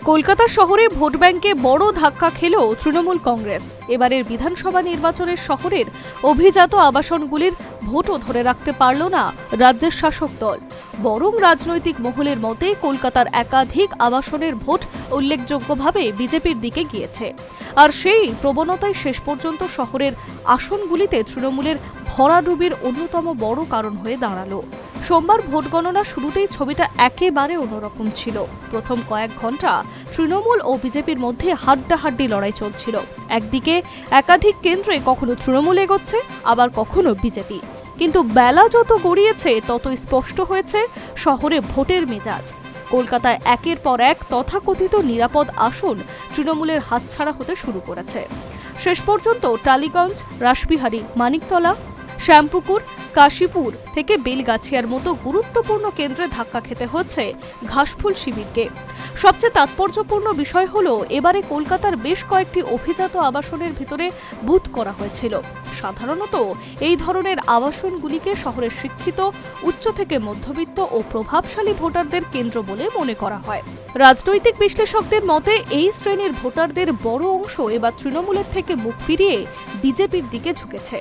কলকাতা শহরে ভোট ব্যাংকে বড় ধাক্কা খেল তৃণমূল কংগ্রেস। এবারের বিধানসভা নির্বাচনের শহরের অভিজাত আবাসনগুলির ভোটও ধরে রাখতে পারল না রাজ্যের শাসক দল। বরং রাজনৈতিক মহলের মতে কলকাতার একাধিক আবাসনের ভোট উল্লেখযোগ্যভাবে বিজেপির দিকে গিয়েছে। আর সেই প্রবণতাই শেষ পর্যন্ত শহরের আসনগুলিতে তৃণমূলের ভরাডুবির অন্যতম বড় কারণ হয়ে দাঁড়ালো। সোমবার ভোট গণনা শুরুতেই ছবিটা একেবারে অন্যরকম ছিল। প্রথম কয়েক ঘন্টা তৃণমূল ও বিজেপির মধ্যে হাড্ডাহাড্ডি লড়াই চলছিল। একদিকে একাধিক কেন্দ্রে কখনো তৃণমূল এগোচ্ছে, আবার কখনো বিজেপি। কিন্তু বেলা যত গড়িয়েছে ততই স্পষ্ট হয়েছে শহরে ভোটের মেজাজ। কলকাতায় একের পর এক তথাকথিত নিরাপদ আসন তৃণমূলের হাতছাড়া হতে শুরু করেছে। শেষ পর্যন্ত টালিগঞ্জ, রাসবিহারী, মানিকতলা, শ্যামপুকুর, কাশীপুর থেকে বেলগাছিয়ার মতো গুরুত্বপূর্ণ কেন্দ্রে ধাক্কা খেতে হচ্ছে ঘাসফুল শিবিরকে। সবচেয়ে তাৎপর্যপূর্ণ বিষয় হলো এবারে কলকাতার বেশ কয়েকটি অভিজাত আবাসনের ভিতরে বুথ করা হয়েছিল। সাধারণত এই ধরনের আবাসনগুলিকে শহরের শিক্ষিত, উচ্চ থেকে মধ্যবিত্ত ও প্রভাবশালী ভোটারদের কেন্দ্র বলে মনে করা হয়। রাজনৈতিক বিশ্লেষকদের মতে এই শ্রেণীর ভোটারদের বড় অংশ এবার তৃণমূলের থেকে মুখ ফিরিয়ে বিজেপির দিকে ঝুঁকেছে।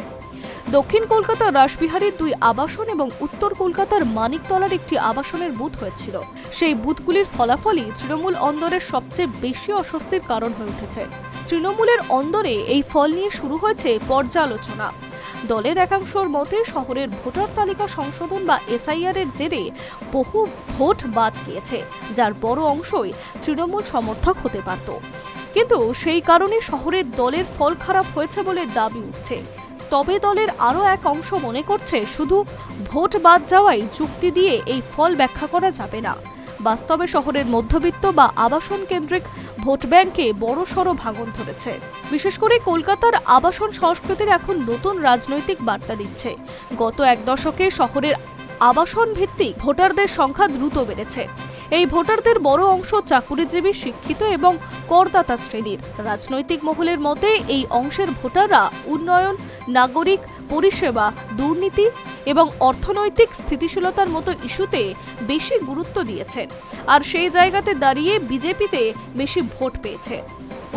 দক্ষিণ কলকাতার রাসবিহারীর 2 আবাসন এবং উত্তর কলকাতার মানিকতলার একটি আবাসনের বুথ হয়েছিল। সেই বুথগুলির ফলাফলই তৃণমূল অন্দরের সবচেয়ে বেশি অস্বস্তির কারণ হয়ে উঠেছে। তৃণমূলের অন্দরে এই ফল নিয়ে শুরু হয়েছে পর্যালোচনা। দলের একাংশের মতে শহরের ভোটার তালিকা সংশোধন বা এসআইআর এর জেরে বহু ভোট বাদ গিয়েছে, যার বড় অংশই তৃণমূল সমর্থক হতে পারত। কিন্তু সেই কারণে শহরের দলের ফল খারাপ হয়েছে বলে দাবি উঠছে। তবে দলের আরও এক অংশ মনে করছে শুধু ভোট বাদ যাওয়াই যুক্তি দিয়ে এই ফল ব্যাখ্যা করা যাবে না। বাস্তবে শহরের মধ্যবিত্ত বা আবাসন কেন্দ্রিক ভোট ব্যাংকে বড়সড় ভাঙন ধরেছে। বিশেষ করে কলকাতার আবাসন সংস্কৃতির এখন নতুন রাজনৈতিক বার্তা দিচ্ছে। গত 1 দশকে শহরের আবাসন ভিত্তিক ভোটারদের সংখ্যা দ্রুত বেড়েছে। এই ভোটারদের বড় অংশ চাকুরিজীবী, শিক্ষিত এবং করদাতা শ্রেণীর। রাজনৈতিক মহলের মতে এই অংশের ভোটাররা উন্নয়ন, নাগরিক পরিষেবা, দুর্নীতি এবং অর্থনৈতিক স্থিতিশীলতার মতো ইস্যুতে বেশি গুরুত্ব দিয়েছেন। আর সেই জায়গাতে দাঁড়িয়ে বিজেপিতে বেশি ভোট পেয়েছে।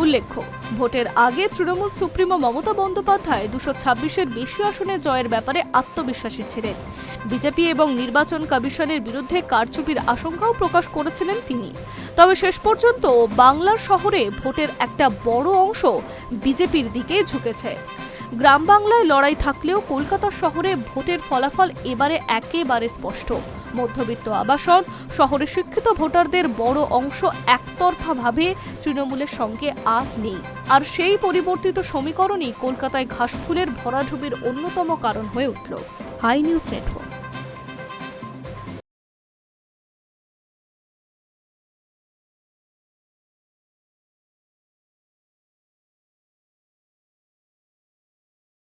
উল্লেখ্য, ভোটের আগে তৃণমূল সুপ্রিমো মমতা বন্দ্যোপাধ্যায় 226-এর বেশি আসনে জয়ের ব্যাপারে আত্মবিশ্বাসী ছিলেন। বিজেপি এবং নির্বাচন কমিশনের বিরুদ্ধে কারচুপির আশঙ্কাও প্রকাশ করেছিলেন তিনি। তবে শেষ পর্যন্ত বাংলার শহরে ভোটের একটা বড় অংশ বিজেপির দিকে ঝুঁকেছে। গ্রাম বাংলায় লড়াই থাকলেও কলকাতা শহরে ভোটের ফলাফল এবারে একেবারে স্পষ্ট। মধ্যবিত্ত আবাসন শহরে শিক্ষিত ভোটারদের বড় অংশ একতরফাভাবে তৃণমূলের সঙ্গে আর নেই। আর সেই পরিবর্তিত সমীকরণই কলকাতায় ঘাসফুলের ভরাডুবির অন্যতম কারণ হয়ে উঠল। Hi news network.